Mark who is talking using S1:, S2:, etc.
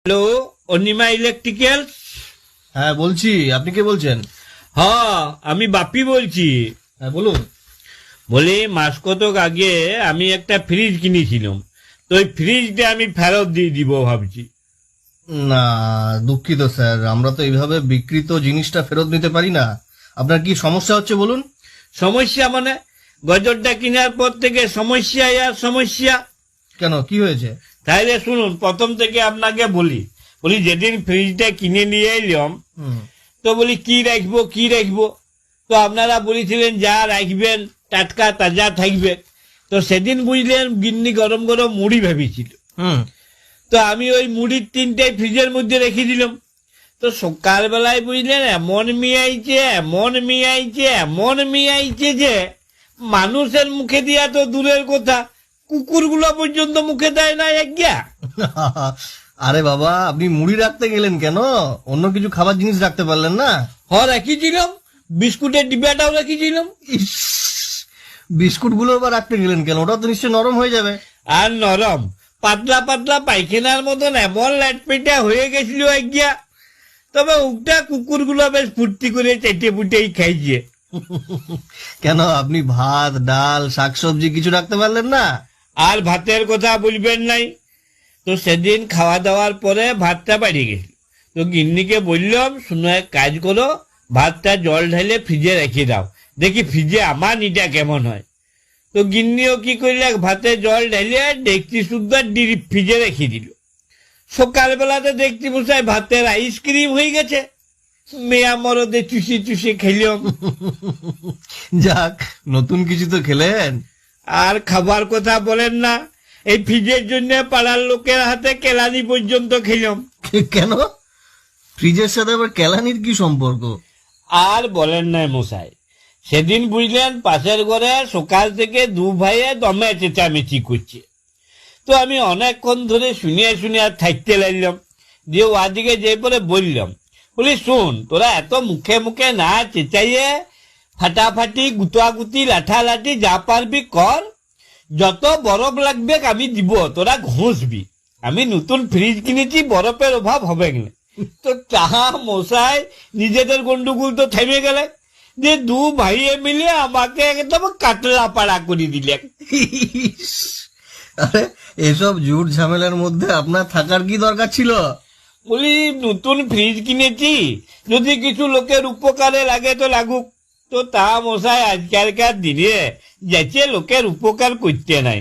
S1: Hello, Anima electrical.
S2: হ্যাঁ বলছি, আপনি কে বলছেন?
S1: হ্যাঁ, আমি বাপি বলছি।
S2: হ্যাঁ বলুন।
S1: বলি, মাস কতক আগে আমি একটা ফ্রিজ কিনেছিলাম, তো ওই ফ্রিজটা আমি ফেরত দিয়ে দিব ভাবছি।
S2: না, দুঃখিত স্যার, আমরা তো এইভাবে বিক্রিত জিনিসটা ফেরত নিতে পারি না। আপনার কি সমস্যা হচ্ছে বলুন?
S1: সমস্যা মানে? গজরটা কেনার পর থেকে সমস্যা আর সমস্যা।
S2: কেন, কি হয়েছে?
S1: তাইলে শুনুন, প্রথম থেকে আপনাকে বলি। যেদিন ফ্রিজটা কিনে নিয়ে এলাম, তো বলি কি রাখবো। তো আপনারা বলেছিলেন যা রাখবেন টাটকা তাজা থাকবে। তো সেদিন বুঝলেন গিন্নি গরম গরম মুড়ি ভেবেছিল। তো আমি ওই মুড়ির 3টে ফ্রিজের মধ্যে রেখে দিলাম। তো সকালবেলায় বুঝলেন এমন মিয়াইছে যে মানুষের মুখে দিয়া তো দূরের কথা, কুকুরগুলো পর্যন্ত মুখে দেয় না একগা।
S2: আরে বাবা, আপনি মুড়ি রাখতে গেলেন কেন? অন্য কিছু খাবার জিনিস রাখতে পারলেন না?
S1: রেখেছিলাম, বিস্কুটের ডিব্বাটাও রেখেছিলাম।
S2: ইস, বিস্কুট গুলো আবার রাখতে গেলেন কেন? ওটা তো নিশ্চয় নরম হয়ে যাবে।
S1: আর নরম, পাতলা পাতলা পায়খানার মতন এমন ল্যাটপেটা হয়ে গেছিল একগা। তবে ওটা কুকুরগুলো বেশ ফুর্তি করে চেটে পুটেই খাইছে।
S2: কেন, আপনি ভাত ডাল শাকসবজি কিছু রাখতে পারলেন না?
S1: আর ভাতের কথা বলবেন নাই। তো সেদিন খাওয়া দাওয়ার পরে ভাতটা বাড়ি গেছিল। তো গিন্নিকে বললাম, শুনো এক কাজ করো, ভাতটা জল ঢেলে ফ্রিজে রেখে দাও, দেখি ফ্রিজে আমার নিটা কেমন হয়। তো গিন্নিও কি করলে, ভাতে জল ঢেলে ডেকচি সুদ্ধা ফ্রিজে রেখে দিল। সকালবেলাতে দেখছি মশাই ভাতের আইসক্রিম হয়ে গেছে। মেয়া মরদে চুষে খেলাম।
S2: যাক, নতুন কিছু তো খেলেন।
S1: আর খাবার কথা বলেন না, এই ফ্রিজের জন্য পাড়ার লোকের হাতে কেলানি পর্যন্ত খেলাম।
S2: কেন, ফ্রিজের সাথে আবার কেলানির কি সম্পর্ক?
S1: আর বলেন না মশাই, সেদিন বুঝলেন পাশের ঘরে সকাল থেকে 2 ভাইয়ে দমে চেঁচামেচি করছে। তো আমি অনেকক্ষণ ধরে শুনিয়া থাকতে লাগলাম। দিয়ে ওদিকে যে পরে বললাম, শোন, তোরা এত মুখে মুখে না চেঁচাইয়ে ফাটাফাটি গুতাগুতি লাঠালাঠি যা পারবি কর। যত বরফ লাগবে আমি দিব, তোরা ঘষবি। আমি নতুন ফ্রিজ কিনেছি, বরফের অভাব হবে না। তো তাহা মশাই নিজেদের গন্ডগোল তো থেমে গেলে, যে 2 ভাইয়ে মিলে আমাকে একদম কাটলা পাড়া করে দিলে।
S2: আরে, এসব জুট ঝামেলার মধ্যে আপনার থাকার কি দরকার ছিল?
S1: নতুন ফ্রিজ কিনেছি, যদি কিছু লোকের উপকারে লাগে তো লাগুক। তো তা মশাই আজকালকার দিনে যাচ্ছে লোকের উপকার করতে নাই।